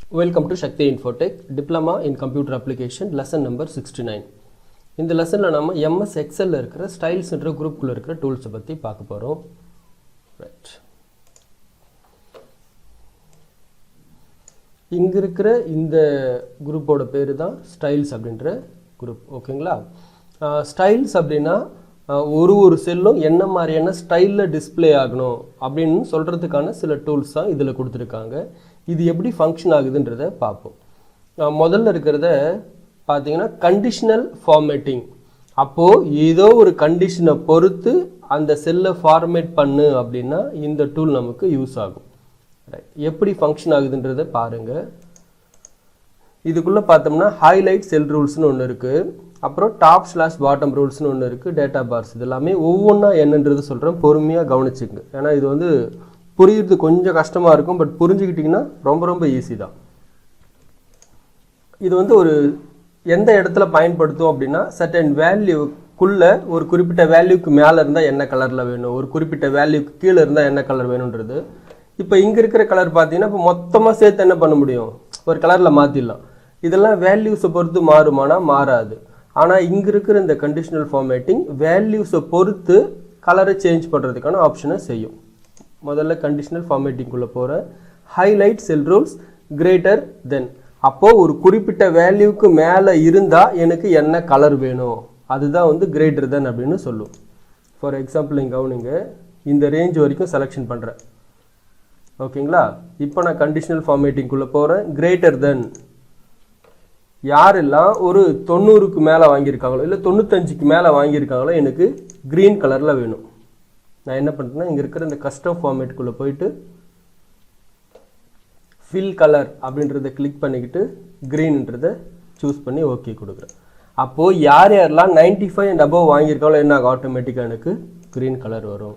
Welcome to Shakti Infotech Diploma in Computer Application lesson number 69. இந்த லெசனில் நம்ம MS Excel இருக்கிற ஸ்டைல்ஸ் என்ற குரூப்புக்குள்ள இருக்கிற டூல்ஸை பற்றி பார்க்க போகிறோம். ரைட், இங்கே இருக்கிற இந்த குரூப்போட பேர் தான் ஸ்டைல்ஸ் அப்படின்ற குரூப். ஓகேங்களா? ஸ்டைல்ஸ் அப்படின்னா ஒரு செல்லும் என்ன மாதிரியான ஸ்டைலில் டிஸ்பிளே ஆகணும் அப்படின்னு சொல்கிறதுக்கான சில டூல்ஸ் தான் இதில் கொடுத்துருக்காங்க. இது எப்படி ஃபங்க்ஷன் ஆகுதுன்றத பார்ப்போம். முதல்ல இருக்கிறத பார்த்தீங்கன்னா கண்டிஷனல் ஃபார்மேட்டிங். அப்போது ஏதோ ஒரு கண்டிஷனை பொறுத்து அந்த செல்லை ஃபார்மேட் பண்ணு அப்படின்னா இந்த டூல் நமக்கு யூஸ் ஆகும். ரைட், எப்படி ஃபங்க்ஷன் ஆகுதுன்றதை பாருங்கள். இதுக்குள்ளே பார்த்தோம்னா ஹைலைட் செல் ரூல்ஸ்னு ஒன்று இருக்குது, அப்புறம் டாப்/பாட்டம் ரூல்ஸ்னு ஒன்று இருக்குது, டேட்டா பார்ஸ். இது எல்லாமே ஒவ்வொன்றா என்னன்றது சொல்கிறேன், பொறுமையாக கவனிச்சுங்க. ஏன்னா இது வந்து புரியுறது கொஞ்சம் கஷ்டமாக இருக்கும், பட் புரிஞ்சுக்கிட்டிங்கன்னா ரொம்ப ஈஸி தான். இது வந்து ஒரு எந்த இடத்துல பயன்படுத்தும் அப்படின்னா, சர்டன் வேல்யூக்குள்ளே ஒரு குறிப்பிட்ட வேல்யூக்கு மேலே இருந்தால் என்ன கலரில் வேணும், ஒரு குறிப்பிட்ட வேல்யூக்கு கீழே இருந்தால் என்ன கலர் வேணுன்றது. இப்போ இங்கே இருக்கிற கலர் பார்த்தீங்கன்னா இப்போ மொத்தமாக சேர்த்து என்ன பண்ண முடியும், ஒரு கலரில் மாற்றிடலாம். இதெல்லாம் வேல்யூஸை பொறுத்து மாறுமானா மாறாது. ஆனால் இங்கே இருக்கிற இந்த கண்டிஷனல் ஃபார்மேட்டிங் வேல்யூஸை பொறுத்து கலரை சேஞ்ச் பண்ணுறதுக்கான ஆப்ஷனை செய்யும். முதல்ல கண்டிஷனல் ஃபார்மேட்டிங்குள்ளே போகிற ஹைலைட் செல் ரூல்ஸ் கிரேட்டர் தென். அப்போது ஒரு குறிப்பிட்ட வேல்யூக்கு மேலே இருந்தால் எனக்கு என்ன கலர் வேணும், அதுதான் வந்து கிரேட்டர் தென் அப்படின்னு சொல்லும். ஃபார் எக்ஸாம்பிள் இங்கே கவனிங்க, இந்த ரேஞ்ச் வரைக்கும் செலெக்ஷன் பண்ணுறேன். ஓகேங்களா? இப்போ நான் கண்டிஷனல் ஃபார்மேட்டிங்குள்ளே போகிறேன். கிரேட்டர் தென் யாரெல்லாம் ஒரு 90க்கு மேலே வாங்கியிருக்காங்களோ இல்லை 95க்கு மேலே வாங்கியிருக்காங்களோ எனக்கு க்ரீன் கலரில் வேணும். நான் என்ன பண்ணுறேன்னா, இங்கே இருக்கிற இந்த கஸ்டம் ஃபார்மேட்டுக்குள்ளே போயிட்டு ஃபில் கலர் அப்படின்றத கிளிக் பண்ணிக்கிட்டு க்ரீன்ன்றதை சூஸ் பண்ணி ஓகே கொடுக்குறேன். அப்போது யாரெல்லாம் 95 and above வாங்கியிருக்காங்களோ என்ன ஆகும், ஆட்டோமேட்டிக்காக எனக்கு க்ரீன் கலர் வரும்.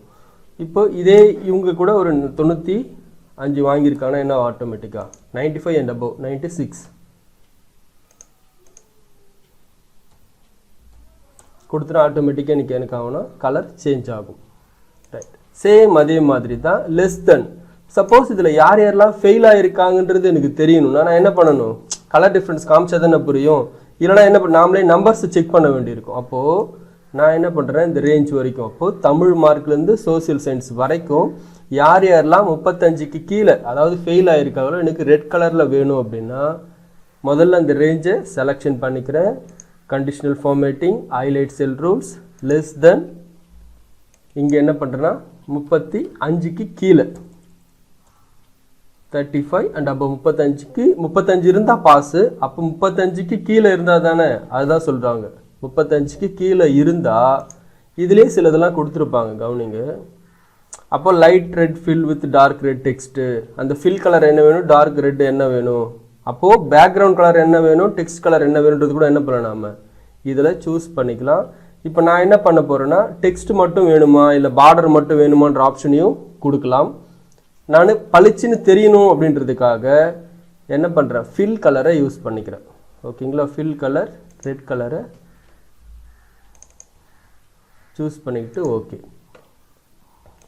இப்போ இதே இவங்க கூட ஒரு 95 வாங்கியிருக்காங்கன்னா என்ன ஆட்டோமேட்டிக்காக 95 and above 96 கொடுத்துட்டா ஆட்டோமேட்டிக்காக எனக்கு எனக்கு ஆகும்னா கலர் சேஞ்ச் ஆகும். ரைட், சேம் அதே மாதிரி தான் லெஸ் தென். சப்போஸ் இதில் யாரெல்லாம் ஃபெயில் ஆகிருக்காங்கன்றது எனக்கு தெரியணும்னா நான் என்ன பண்ணணும், கலர் டிஃப்ரென்ஸ் காமிச்சா தானே புரியும். இல்லைனா என்ன பண்ண, நாமளே நம்பர்ஸ் செக் பண்ண வேண்டியிருக்கும். அப்போது நான் என்ன பண்ணுறேன், இந்த ரேஞ்ச் வரைக்கும், அப்போது தமிழ் மார்க்லேருந்து சோசியல் சயின்ஸ் வரைக்கும் யாரெல்லாம் 35க்கு கீழே அதாவது ஃபெயில் ஆகிருக்காங்களோ எனக்கு ரெட் கலரில் வேணும் அப்படின்னா முதல்ல அந்த ரேஞ்சை செலெக்ஷன் பண்ணிக்கிறேன். கண்டிஷனல் ஃபார்மேட்டிங் ஹைலைட் செல் ரூல்ஸ் லெஸ் தென். இங்கே என்ன பண்ணுறேன்னா 35க்கு கீழே 35 and above 35 இருந்தால் பாஸு. அப்போ 35க்கு கீழே இருந்தால் தானே, அதுதான் சொல்கிறாங்க. 35க்கு கீழே இருந்தால் இதுலேயே சிலதெல்லாம் கொடுத்துருப்பாங்க, கவனிங்க. அப்போ light red fill with dark red text, அந்த ஃபில் கலர் என்ன வேணும், டார்க் ரெட் என்ன வேணும், அப்போது பேக்ரவுண்ட் கலர் என்ன வேணும், டெக்ஸ்ட் கலர் என்ன வேணுன்றது கூட என்ன பண்ணலாம், நம்ம இதில் சூஸ் பண்ணிக்கலாம். இப்போ நான் என்ன பண்ண போகிறேன்னா, டெக்ஸ்ட் மட்டும் வேணுமா இல்லை பார்டர் மட்டும் வேணுமான்ற ஆப்ஷனையும் கொடுக்கலாம். நான் பளிச்சுன்னு தெரியணும் அப்படின்றதுக்காக என்ன பண்ணுறேன், ஃபில் கலரை யூஸ் பண்ணிக்கிறேன். ஓகேங்களா? ஃபில் கலர் ரெட் கலரை சூஸ் பண்ணிக்கிட்டு ஓகே.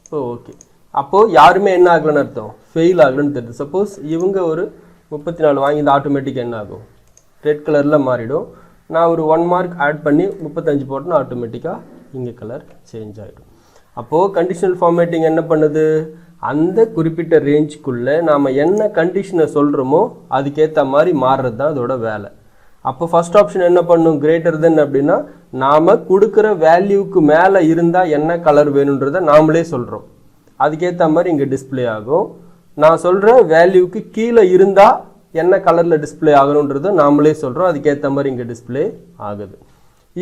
இப்போ ஓகே, அப்போது யாருமே என்ன ஆகலன்னு அர்த்தம், ஃபெயில் ஆகலன்னு தெரியுது. சப்போஸ் இவங்க ஒரு 34 வாங்கி இந்த ஆட்டோமேட்டிக்காக என்ன ஆகும், ரெட் கலரில் மாறிடும். நான் ஒரு 1 மார்க் ஆட் பண்ணி 35 போட்டோன்னா ஆட்டோமேட்டிக்காக இங்கே கலர் சேஞ்ச் ஆகிடும். அப்போது கண்டிஷனல் ஃபார்மேட்டிங் என்ன பண்ணுது, அந்த குறிப்பிட்ட ரேஞ்சுக்குள்ளே நாம் என்ன கண்டிஷனை சொல்கிறோமோ அதுக்கேற்ற மாதிரி மாறுறது தான் அதோட வேலை. அப்போ ஃபஸ்ட் ஆப்ஷன் என்ன பண்ணும், கிரேட்டர் தென் அப்படின்னா நாம் கொடுக்குற வேல்யூக்கு மேலே இருந்தால் என்ன கலர் வேணுன்றதை நாமளே சொல்கிறோம், அதுக்கேற்ற மாதிரி இங்கே டிஸ்பிளே ஆகும். நான் சொல்கிற வேல்யூக்கு கீழே இருந்தால் என்ன கலரில் டிஸ்பிளே ஆகணுன்றதை நாமளே சொல்கிறோம், அதுக்கேற்ற மாதிரி இங்கே டிஸ்பிளே ஆகுது.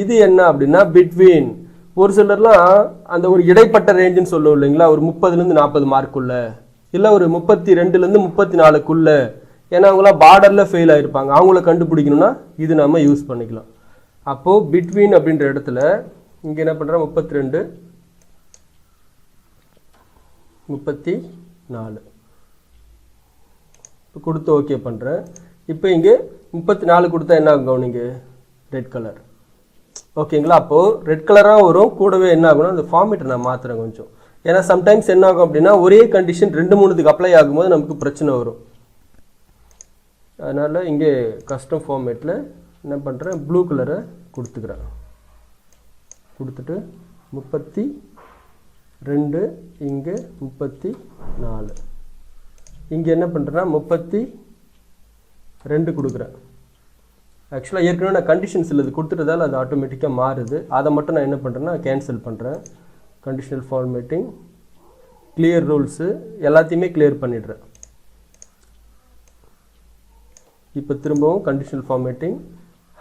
இது என்ன அப்படின்னா பிட்வீன். ஒரு சிலர்லாம் அந்த ஒரு இடைப்பட்ட ரேஞ்சுன்னு சொல்லுவோம் இல்லைங்களா, ஒரு 30லேருந்து 40 மார்க்குள்ள இல்லை ஒரு 32லேருந்து 34க்குள்ள. ஏன்னா அவங்களாம் பார்டரில் ஃபெயில் ஆகிருப்பாங்க, அவங்கள கண்டுபிடிக்கணும்னா இது நம்ம யூஸ் பண்ணிக்கலாம். அப்போது பிட்வீன் அப்படின்ற இடத்துல இங்கே என்ன பண்ணுறோம், 32 34 இப்போ கொடுத்து ஓகே பண்ணுறேன். இப்போ இங்கே 34 கொடுத்தா என்ன ஆகும், கவனிங்க, ரெட் கலர். ஓகேங்களா? அப்போது ரெட் கலராக வரும், கூடவே என்ன ஆகும்னா அந்த ஃபார்மேட்டை நான் மாற்றுறேன் கொஞ்சம். ஏன்னா சம்டைம்ஸ் என்ன ஆகும் அப்படின்னா ஒரே கண்டிஷன் 2-3க்கு அப்ளை ஆகும்போது நமக்கு பிரச்சனை வரும். அதனால் இங்கே கஸ்டம் ஃபார்மேட்டில் என்ன பண்ணுறேன், ப்ளூ கலரை கொடுத்துக்கிறேன். கொடுத்துட்டு 32, இங்கே 34, இங்கே என்ன பண்ணுறேன்னா 32 கொடுக்குறேன். ஆக்சுவலாக ஏற்கனவே நான் கண்டிஷன்ஸில் இது கொடுத்துட்டதால் அது ஆட்டோமேட்டிக்காக மாறுது. அதை மட்டும் நான் என்ன பண்ணுறேன்னா கேன்சல் பண்ணுறேன். கண்டிஷனல் ஃபார்மேட்டிங், கிளியர் ரூல்ஸு எல்லாத்தையுமே கிளியர் பண்ணிடுறேன். இப்போ திரும்பவும் கண்டிஷனல் ஃபார்மேட்டிங்,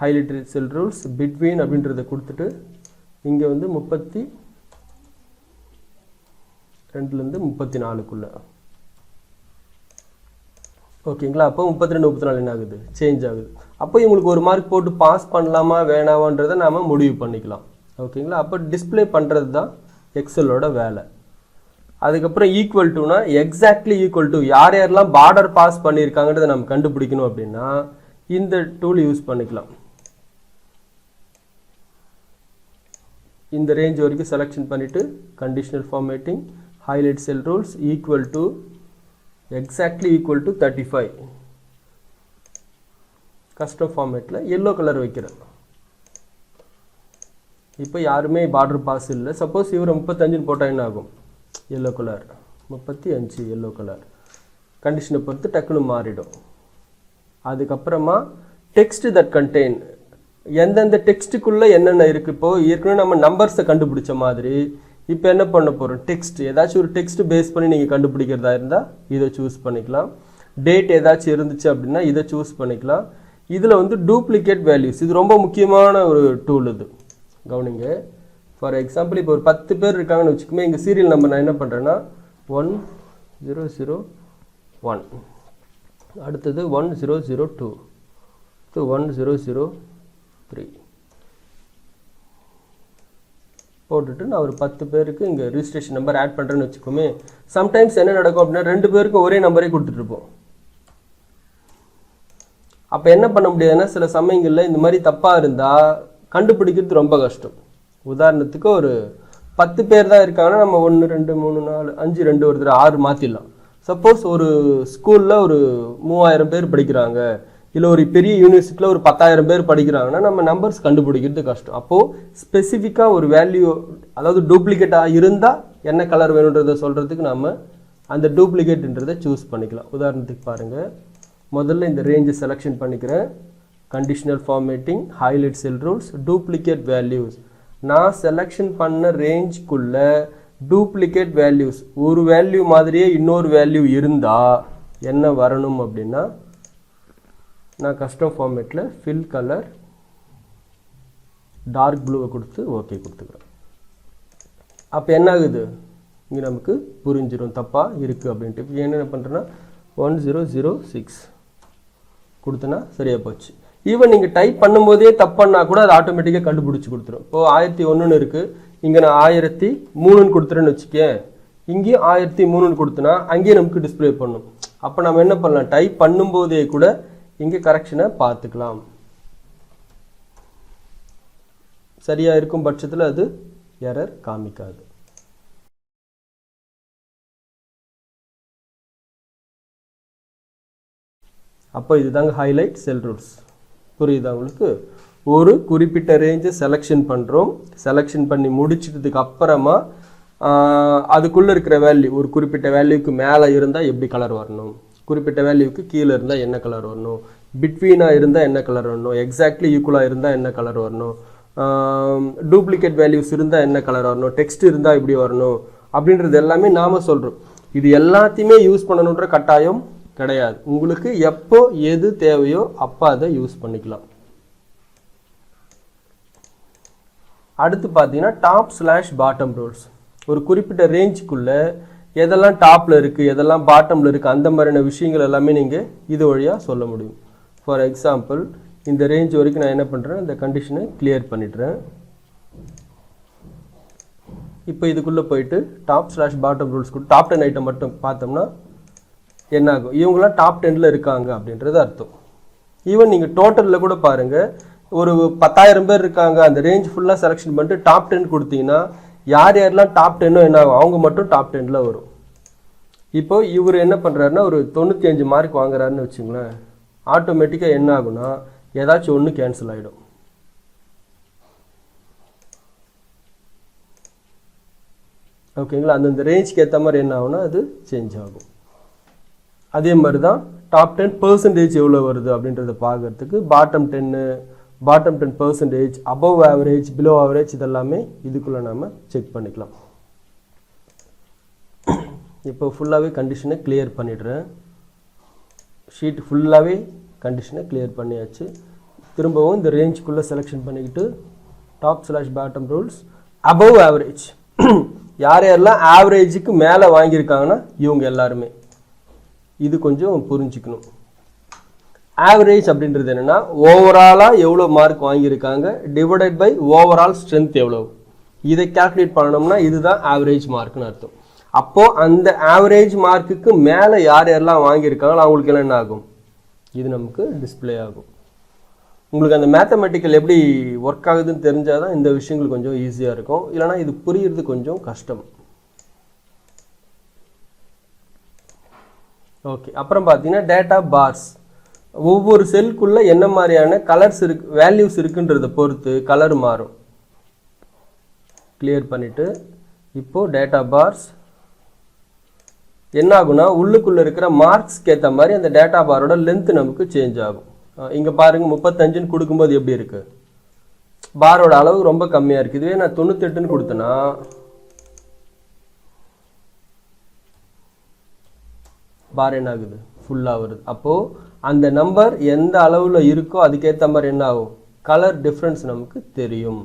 ஹைலைட்டட் செல் ரூல்ஸ், பிட்வீன் அப்படின்றத கொடுத்துட்டு இங்கே வந்து 32லேருந்து 34க்குள்ள. ஓகேங்களா? அப்போ 32 34 என்ன ஆகுது, சேஞ்ச் ஆகுது. அப்போ இவங்களுக்கு ஒரு மார்க் போட்டு பாஸ் பண்ணலாமா வேணாமான்றதை நாம் முடிவு பண்ணிக்கலாம். ஓகேங்களா? அப்போ டிஸ்பிளே பண்ணுறது தான் எக்ஸலோட வேலை. அதுக்கப்புறம் ஈக்குவல் டுனா எக்ஸாக்ட்லி ஈக்குவல் டு யார் யாரெல்லாம் பார்டர் பாஸ் பண்ணியிருக்காங்கன்றதை நம்ம கண்டுபிடிக்கணும் அப்படின்னா இந்த டூல் யூஸ் பண்ணிக்கலாம். இந்த ரேஞ்ச் வரைக்கும் செலெக்ஷன் பண்ணிவிட்டு conditional formatting, highlight sell rules, equal to exactly equal to 35, custom ஃபார்மேட்டில் எல்லோ கலர் வைக்கிறேன். இப்போ யாருமே பார்டர் பாஸ் இல்லை. சப்போஸ் இவர் 35 போட்டால் என்ன ஆகும், எல்லோ கலர், 35 எல்லோ கலர். கண்டிஷனை பொறுத்து டக்குன்னு மாறிடும். அதுக்கப்புறமா டெக்ஸ்ட் தட் கண்டெயின், எந்தெந்த டெக்ஸ்ட்டுக்குள்ளே என்னென்ன இருக்குது. இப்போது ஏற்கனவே நம்ம நம்பர்ஸை கண்டுபிடிச்ச மாதிரி இப்போ என்ன பண்ண போகிறோம், டெக்ஸ்ட், ஏதாச்சும் ஒரு டெக்ஸ்ட் பேஸ் பண்ணி நீங்கள் கண்டுபிடிக்கிறதா இருந்தால் இதை சூஸ் பண்ணிக்கலாம். டேட் ஏதாச்சும் இருந்துச்சு அப்படின்னா இதை சூஸ் பண்ணிக்கலாம். இதில் வந்து டூப்ளிகேட் வேல்யூஸ், இது ரொம்ப முக்கியமான ஒரு டூல். இது கவனிங்க. ஃபார் எக்ஸாம்பிள் இப்போ ஒரு 10 பேர் இருக்காங்கன்னு வச்சுக்கோமே, இங்கே சீரியல் நம்பர் நான் என்ன பண்ணுறேன்னா 1001, அடுத்தது 1002, 1003 போட்டுட்டு நான் ஒரு 10 பேருக்கு இங்கே ரிஜிஸ்ட்ரேஷன் நம்பர் ஆட் பண்ணுறேன்னு வச்சுக்கோமே. சம்டைம்ஸ் என்ன நடக்கும் அப்படின்னா 2 பேருக்கும் ஒரே நம்பரே கொடுத்துட்ருப்போம். அப்போ என்ன பண்ண முடியாதுன்னா சில சமயங்களில் இந்த மாதிரி தப்பாக இருந்தால் கண்டுபிடிக்கிறது ரொம்ப கஷ்டம். உதாரணத்துக்கு ஒரு 10 பேர் தான் இருக்காங்கன்னா நம்ம 1 2 3 4 5 2 ஒரு தடவை 6 மாற்றிடலாம். சப்போஸ் ஒரு ஸ்கூலில் ஒரு 3000 பேர் படிக்கிறாங்க, இல்லை ஒரு பெரிய யூனிவர்சிட்டியில் ஒரு 10,000 பேர் படிக்கிறாங்கன்னா நம்ம நம்பர்ஸ் கண்டுபிடிக்கிறது கஷ்டம். அப்போது ஸ்பெசிஃபிக்காக ஒரு வேல்யூ, அதாவது டூப்ளிகேட்டாக இருந்தால் என்ன கலர் வேணுன்றதை சொல்கிறதுக்கு நம்ம அந்த டூப்ளிகேட்ன்றதை சூஸ் பண்ணிக்கலாம். உதாரணத்துக்கு பாருங்கள், முதல்ல இந்த ரேஞ்சை செலெக்ஷன் பண்ணிக்கிறேன். கண்டிஷனல் ஃபார்மேட்டிங், ஹைலைட் செல் ரூல்ஸ், டூப்ளிகேட் வேல்யூஸ். நான் செலெக்ஷன் பண்ண ரேஞ்சுக்குள்ளே டூப்ளிகேட் வேல்யூஸ், ஒரு வேல்யூ மாதிரியே இன்னொரு வேல்யூ இருந்தால் என்ன வரணும் அப்படின்னா நான் கஸ்டம் ஃபார்மேட்டில் ஃபில் கலர் டார்க் ப்ளூவை கொடுத்து ஓகே கொடுத்துக்கிறேன். அப்போ என்ன ஆகுது, இங்கே நமக்கு புரிஞ்சிடும் தப்பாக இருக்குது அப்படின்ட்டு. இப்போ என்ன பண்ணுறேன்னா 1006 கொடுத்தனா சரியாக போச்சு. ஈவன் நீங்கள் டைப் பண்ணும்போதே தப்புன்னா கூட அது ஆட்டோமேட்டிக்காக கண்டுபிடிச்சி கொடுத்துரும். இப்போது 1001 இருக்குது, இங்கே நான் 1003 கொடுத்துறேன்னு வச்சுக்கேன், இங்கேயும் 1003 கொடுத்தனா அங்கேயே நமக்கு டிஸ்பிளே பண்ணும். அப்போ நம்ம என்ன பண்ணலாம், டைப் பண்ணும்போதே கூட இங்கே கரெக்ஷனை பார்த்துக்கலாம். சரியாக இருக்கும் பட்சத்தில் அது எரர் காமிக்காது. அப்போ இதுதாங்க ஹைலைட் செல் ரூல்ஸ். புரியுதா உங்களுக்கு? ஒரு குறிப்பிட்ட ரேஞ்சை செலெக்ஷன் பண்ணுறோம். செலெக்ஷன் பண்ணி முடிச்சிட்டதுக்கு அப்புறமா அதுக்குள்ளே இருக்கிற வேல்யூ, ஒரு குறிப்பிட்ட வேல்யூக்கு மேலே இருந்தால் எப்படி கலர் வரணும், குறிப்பிட்ட வேல்யூக்கு கீழே இருந்தால் என்ன கலர் வரணும், பிட்வீனாக இருந்தால் என்ன கலர் வரணும், எக்ஸாக்ட்லி ஈக்குவலாக இருந்தால் என்ன கலர் வரணும், டூப்ளிகேட் வேல்யூஸ் இருந்தால் என்ன கலர் வரணும், டெக்ஸ்ட் இருந்தால் இப்படி வரணும் அப்படின்றது எல்லாமே நாம் சொல்கிறோம். இது எல்லாத்தையுமே யூஸ் பண்ணணுன்ற கட்டாயம் கிடையாது. உங்களுக்கு எப்போ எது தேவையோ அப்போ அதை யூஸ் பண்ணிக்கலாம். அடுத்து பார்த்தீங்கன்னா டாப்/பாட்டம் ரூல்ஸ். ஒரு குறிப்பிட்ட ரேஞ்சுக்குள்ளே எதெல்லாம் டாப்பில் இருக்குது, எதெல்லாம் பாட்டமில் இருக்குது, அந்த மாதிரியான விஷயங்கள் எல்லாமே நீங்கள் இது வழியாக சொல்ல முடியும். ஃபார் எக்ஸாம்பிள் இந்த ரேஞ்ச் வரைக்கும் நான் என்ன பண்ணுறேன், இந்த கண்டிஷனை கிளியர் பண்ணிடுறேன். இப்போ இதுக்குள்ளே போயிட்டு டாப்/பாட்டம் ரூல்ஸ் கூட டாப் 10 ஐட்டம் மட்டும் பார்த்தோம்னா என்ன ஆகும், இவங்களாம் டாப் 10ல் இருக்காங்க அப்படின்றது அர்த்தம். ஈவன் நீங்கள் டோட்டலில் கூட பாருங்கள், ஒரு 10,000 பேர் இருக்காங்க, அந்த ரேஞ்ச் ஃபுல்லாக செலெக்ஷன் பண்ணிட்டு டாப் 10 கொடுத்தீங்கன்னா யார் யாரெல்லாம் டாப் 10 என்ன ஆகும், அவங்க மட்டும் டாப் 10ல் வரும். இப்போ இவர் என்ன பண்ணுறாருன்னா ஒரு 95 மார்க் வாங்குறாருன்னு வச்சுங்களேன். ஆட்டோமேட்டிக்காக என்ன ஆகும்னா ஏதாச்சும் ஒன்று கேன்சல் ஆகிடும். ஓகேங்களா, அந்தந்த ரேஞ்சுக்கு ஏற்ற மாதிரி என்ன ஆகும்னா அது சேஞ்ச் ஆகும். அதே மாதிரி தான் டாப் 10% எவ்வளோ வருது அப்படின்றத பார்க்கறதுக்கு bottom 10%, above average, below average இதெல்லாமே இதுக்குள்ளே நாம் செக் பண்ணிக்கலாம். இப்போ ஃபுல்லாகவே கண்டிஷனை கிளியர் பண்ணிடுறேன். ஷீட் ஃபுல்லாகவே கண்டிஷனை கிளியர் பண்ணியாச்சு. திரும்பவும் இந்த ரேஞ்சுக்குள்ளே செலெக்ஷன் பண்ணிக்கிட்டு டாப்/பாட்டம் ரூல்ஸ் அபவ் ஆவரேஜ். யார் யாரெல்லாம் ஆவரேஜுக்கு மேலே வாங்கியிருக்காங்கன்னா இவங்க எல்லாருமே. இது கொஞ்சம் புரிஞ்சுக்கணும். ஆவரேஜ் அப்படின்றது என்னென்னா ஓவராலாக எவ்வளோ மார்க் வாங்கியிருக்காங்க டிவைடட் பை ஓவரால் ஸ்ட்ரென்த் எவ்வளோ, இதை கால்குலேட் பண்ணணும்னா இதுதான் ஆவரேஜ் மார்க்னு அர்த்தம். அப்போது அந்த ஆவரேஜ் மார்க்குக்கு மேலே யார் யாரெல்லாம் வாங்கியிருக்காங்களோ அவங்களுக்கு எல்லாம் என்ன ஆகும், இது நமக்கு டிஸ்பிளே ஆகும். உங்களுக்கு அந்த மேத்தமெட்டிக்கல் எப்படி ஒர்க் ஆகுதுன்னு தெரிஞ்சால் தான் இந்த விஷயங்கள் கொஞ்சம் ஈஸியாக இருக்கும். இல்லைனா இது புரியுறது கொஞ்சம் கஷ்டம். ஓகே, அப்புறம் பார்த்தீங்கன்னா டேட்டா பார்ஸ். ஒவ்வொரு செல்குள்ளே என்ன மாதிரியான கலர்ஸ் இருக்கு, வேல்யூஸ் இருக்குன்றதை பொறுத்து கலர் மாறும். கிளியர் பண்ணிவிட்டு இப்போது டேட்டா பார்ஸ் என்ன ஆகுனா உள்ளுக்குள்ளே இருக்கிற மார்க்ஸ்க்கு ஏற்ற மாதிரி அந்த டேட்டா பாரோட லென்த் நமக்கு சேஞ்ச் ஆகும். இங்கே பாருங்கள் 35ன்னு கொடுக்கும்போது எப்படி இருக்குது, பாரோட அளவு ரொம்ப கம்மியாக இருக்குது. இதுவே நான் 98ன்னு கொடுத்தேன்னா பார் என்ன ஆகுது, ஃபுல்லாக வருது. அப்போது அந்த நம்பர் எந்த அளவில் இருக்கோ அதுக்கேற்ற மாதிரி என்ன ஆகும், கலர் டிஃப்ரென்ஸ் நமக்கு தெரியும்.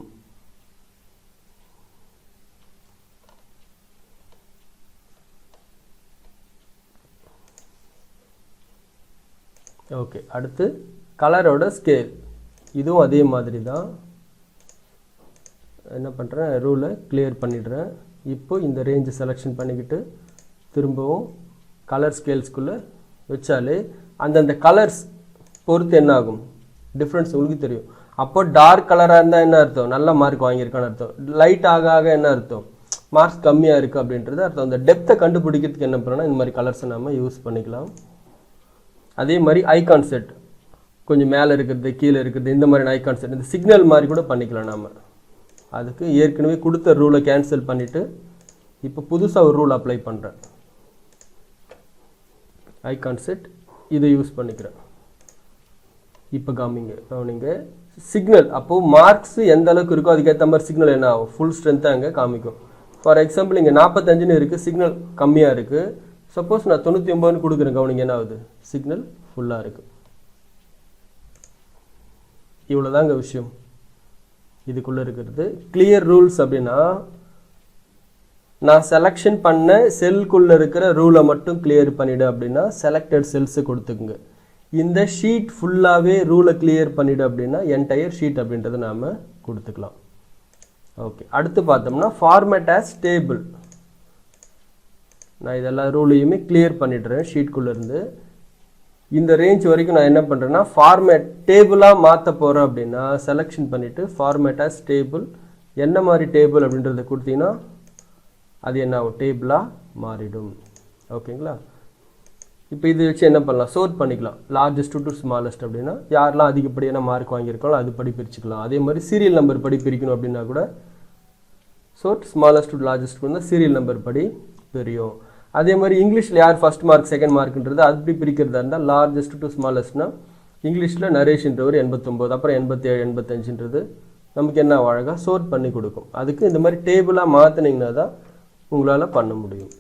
ஓகே, அடுத்து கலரோட ஸ்கேல். இதுவும் அதே மாதிரி தான். என்ன பண்ணுறேன், ரூலை கிளியர் பண்ணிடுறேன். இப்போ இந்த ரேஞ்சு செலெக்ஷன் பண்ணிக்கிட்டு திரும்பவும் கலர் ஸ்கேல்ஸ்குள்ளே வச்சாலே அந்தந்த கலர்ஸ் பொறுத்து என்ன ஆகும், டிஃப்ரென்ஸ் உங்களுக்கு தெரியும். அப்போ டார்க் கலராக இருந்தால் என்ன அர்த்தம், நல்ல மார்க் வாங்கியிருக்கான்னு அர்த்தம். லைட் ஆக ஆக என்ன அர்த்தம், மார்க்ஸ் கம்மியாக இருக்குது அப்படின்றது அர்த்தம். அந்த டெப்த்தை கண்டுபிடிக்கிறதுக்கு என்ன பண்ணணும்னா இந்த மாதிரி கலர்ஸை நம்ம யூஸ் பண்ணிக்கலாம். அதே மாதிரி ஐகான் செட், கொஞ்சம் மேலே இருக்கிறது கீழே இருக்கிறது இந்த மாதிரி ஐகான் செட், இந்த சிக்னல் மாதிரி கூட பண்ணிக்கலாம் நாம். அதுக்கு ஏற்கனவே கொடுத்த ரூலை கேன்சல் பண்ணிவிட்டு இப்போ புதுசாக ஒரு ரூல் அப்ளை பண்ணுறேன். ஐகான் செட் இதை யூஸ் பண்ணிக்கிறேன். இப்போ கவனிங்க சிக்னல். அப்போது மார்க்ஸ் எந்த அளவுக்கு இருக்கோ அதுக்கேற்ற மாதிரி சிக்னல் என்ன ஆகும், ஃபுல் ஸ்ட்ரென்த்தாக அங்கே காமிக்கும். ஃபார் எக்ஸாம்பிள் இங்கே 45ன்னு இருக்குது, சிக்னல் கம்மியாக இருக்குது. சப்போஸ் நான் 99ன்னு கொடுக்குறேன், கவனிங்க என்ன ஆகுது, சிக்னல் ஃபுல்லாக இருக்குது. இவ்வளோதாங்க விஷயம் இதுக்குள்ளே இருக்கிறது. கிளியர் ரூல்ஸ் அப்படின்னா நான் செலெக்ஷன் பண்ண செல்குள்ளே இருக்கிற ரூலை மட்டும் கிளியர் பண்ணிவிடு அப்படின்னா செலக்டட் செல்ஸை கொடுத்துக்குங்க. இந்த ஷீட் ஃபுல்லாகவே ரூலை கிளியர் பண்ணிவிடு அப்படின்னா என்டையர் ஷீட் அப்படின்றத நாம் கொடுத்துக்கலாம். ஓகே, அடுத்து பார்த்தோம்னா ஃபார்மேட் ஆஸ் டேபிள். நான் இதெல்லாம் ரூலையுமே கிளியர் பண்ணிடுறேன் ஷீட்குள்ளேருந்து. இந்த ரேஞ்ச் வரைக்கும் நான் என்ன பண்ணுறேன்னா ஃபார்மேட் டேபிளாக மாற்ற போகிறேன் அப்படின்னா செலெக்ஷன் பண்ணிவிட்டு ஃபார்மேட் ஆஸ் டேபிள், என்ன மாதிரி டேபிள் அப்படின்றத கொடுத்தீங்கன்னா அது என்ன ஆகும், டேபிளாக மாறிடும். ஓகேங்களா, இப்போ இது வச்சு என்ன பண்ணலாம், சோர்ட் பண்ணிக்கலாம். லார்ஜஸ்ட் டு ஸ்மாலஸ்ட் அப்படின்னா யாரெல்லாம் அதிகப்படியான மார்க் வாங்கியிருக்காங்களோ அது படி பிரிச்சுக்கலாம். அதே மாதிரி சீரியல் நம்பர் படி பிரிக்கணும் அப்படின்னா கூட சோர்ட் ஸ்மாலஸ்ட் டு லார்ஜஸ்ட் இருந்தால் சீரியல் நம்பர் படி தெரியும். அதே மாதிரி இங்கிலீஷில் யார் ஃபர்ஸ்ட் மார்க் செகண்ட் மார்க்ன்றது அப்படி பிரிக்கிறதா இருந்தால் லார்ஜஸ்ட் டு ஸ்மாலஸ்ட்னா இங்கிலீஷில் நரேஷ்ன்றவர் 89, அப்புறம் 87, 85ன்றது நமக்கு என்ன அழகாக சோர்ட் பண்ணி கொடுக்கும். அதுக்கு இந்த மாதிரி டேபிளாக மாற்றினீங்கன்னா தான் உங்களால் பண்ண முடியும்.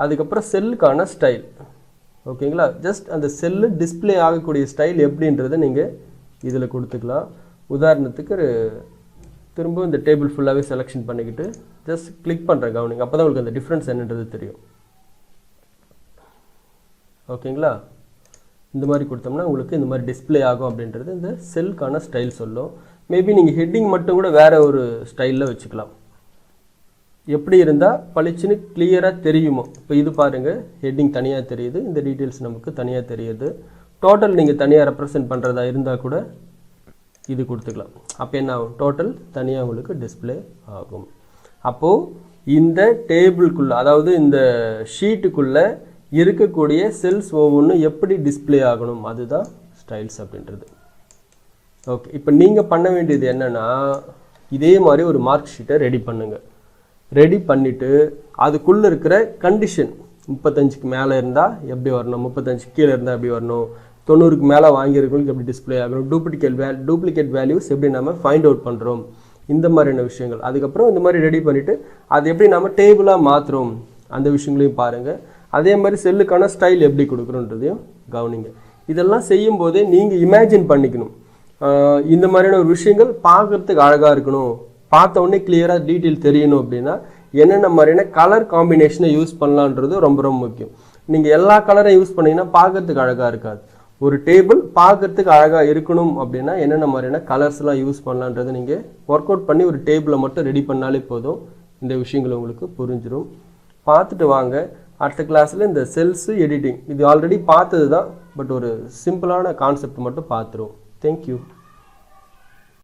அதுக்கப்புறம் செல்லுக்கான ஸ்டைல். ஓகேங்களா, ஜஸ்ட் அந்த செல்லு டிஸ்பிளே ஆகக்கூடிய ஸ்டைல் எப்படின்றத நீங்கள் இதில் கொடுத்துக்கலாம். உதாரணத்துக்கு திரும்ப இந்த டேபிள் ஃபுல்லாகவே செலெக்ஷன் பண்ணிக்கிட்டு ஜஸ்ட் கிளிக் பண்ணுறேன், கவனிங்க. அப்போ தான் உங்களுக்கு அந்த டிஃப்ரென்ஸ் என்னன்றது தெரியும். ஓகேங்களா, இந்த மாதிரி கொடுத்தோம்னா உங்களுக்கு இந்த மாதிரி டிஸ்பிளே ஆகும் அப்படின்றது இந்த செல்லுக்கான ஸ்டைல் சொல்லும். மேபி நீங்கள் ஹெட்டிங் மட்டும் கூட வேறு ஒரு ஸ்டைலில் வச்சுக்கலாம். எப்படி இருந்தால் பளிச்சுன்னு கிளியராக தெரியுமோ. இப்போ இது பாருங்கள், ஹெட்டிங் தனியாக தெரியுது, இந்த டீட்டெயில்ஸ் நமக்கு தனியாக தெரியுது. டோட்டல் நீங்கள் தனியாக ரெப்ரசன்ட் பண்ணுறதா இருந்தால் கூட இது கொடுத்துக்கலாம். அப்போ என்ன ஆகும், டோட்டல் தனியாக உங்களுக்கு டிஸ்பிளே ஆகும். அப்போது இந்த டேபிளுக்குள்ளே, அதாவது இந்த ஷீட்டுக்குள்ளே இருக்கக்கூடிய செல்ஸ் ஒவ்வொன்றும் எப்படி டிஸ்பிளே ஆகணும் அதுதான் ஸ்டைல்ஸ் அப்படின்றது. ஓகே, இப்போ நீங்கள் பண்ண வேண்டியது என்னென்னா, இதே மாதிரி ஒரு மார்க் ஷீட்டை ரெடி பண்ணுங்கள். ரெடி பண்ணிவிட்டு அதுக்குள்ளே இருக்கிற கண்டிஷன் 35க்கு மேலே இருந்தால் எப்படி வரணும், 35 கீழே இருந்தால் எப்படி வரணும், 90க்கு மேலே வாங்கியிருக்கவங்களுக்கு எப்படி டிஸ்பிளே ஆகணும், டூப்ளிகேட் வேல்யூஸ் எப்படி நம்ம ஃபைண்ட் அவுட் பண்ணுறோம், இந்த மாதிரியான விஷயங்கள். அதுக்கப்புறம் இந்த மாதிரி ரெடி பண்ணிவிட்டு அது எப்படி நம்ம டேபிளாக மாற்றுறோம் அந்த விஷயங்களையும் பாருங்கள். அதே மாதிரி செல்லுக்கான ஸ்டைல் எப்படி கொடுக்குறோன்றதையும் கவனிங்க. இதெல்லாம் செய்யும் போதே நீங்கள் இமேஜின் பண்ணிக்கணும், இந்த மாதிரியான ஒரு விஷயங்கள் பார்க்குறதுக்கு அழகாக இருக்கணும், பார்த்த உடனே கிளியராக டீட்டெயில் தெரியணும் அப்படின்னா என்னென்ன மாதிரியான கலர் காம்பினேஷனை யூஸ் பண்ணலான்றது ரொம்ப ரொம்ப முக்கியம். நீங்கள் எல்லா கலரையும் யூஸ் பண்ணிங்கன்னா பார்க்குறதுக்கு அழகாக இருக்காது. ஒரு டேபிள் பார்க்குறதுக்கு அழகாக இருக்கணும் அப்படின்னா என்னென்ன மாதிரியான கலர்ஸ்லாம் யூஸ் பண்ணலான்றது நீங்கள் ஒர்க் அவுட் பண்ணி ஒரு டேபிளை மட்டும் ரெடி பண்ணாலே போதும். இந்த விஷயங்கள் உங்களுக்கு புரிஞ்சிடும். பார்த்துட்டு வாங்க. அடுத்த கிளாஸில் இந்த செல்ஸு எடிட்டிங் இது ஆல்ரெடி பார்த்தது தான், பட் ஒரு சிம்பிளான கான்செப்ட் மட்டும் பார்த்துருவோம். தேங்க்யூ.